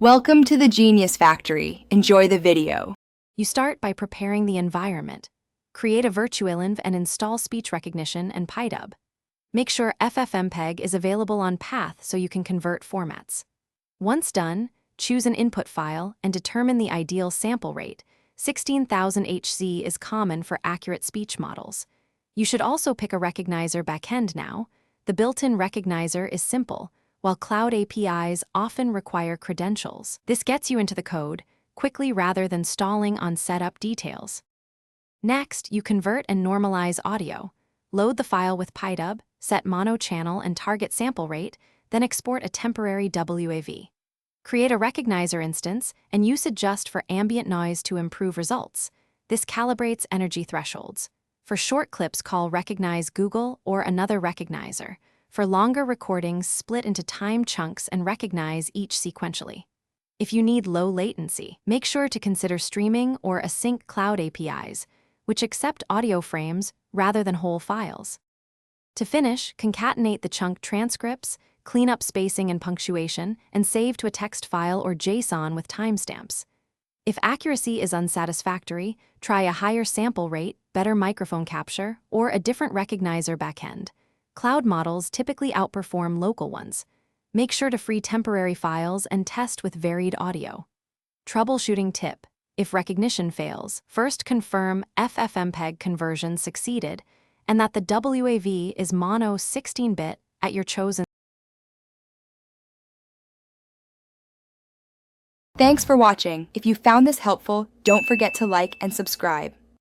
Welcome to the Genius Factory. Enjoy the video. You start by preparing the environment. Create a virtualenv and install speech recognition and PyAudio. Make sure FFmpeg is available on path so you can convert formats. Once done, choose an input file and determine the ideal sample rate. 16,000 Hz is common for accurate speech models. You should also pick a recognizer backend now. The built-in recognizer is simple, while cloud APIs often require credentials. This gets you into the code quickly rather than stalling on setup details. Next, you convert and normalize audio. Load the file with PyAudio, set mono channel and target sample rate, then export a temporary WAV. Create a recognizer instance and use adjust for ambient noise to improve results. This calibrates energy thresholds. For short clips, call recognize Google or another recognizer. For longer recordings, split into time chunks and recognize each sequentially. If you need low latency, make sure to consider streaming or async cloud APIs, which accept audio frames rather than whole files. To finish, concatenate the chunk transcripts, clean up spacing and punctuation, and save to a text file or JSON with timestamps. If accuracy is unsatisfactory, try a higher sample rate, better microphone capture, or a different recognizer backend. Cloud models typically outperform local ones. Make sure to free temporary files and test with varied audio. Troubleshooting tip: if recognition fails, first confirm FFmpeg conversion succeeded and that the WAV is mono 16-bit at your chosen. Thanks for watching. If you found this helpful, don't forget to like and subscribe.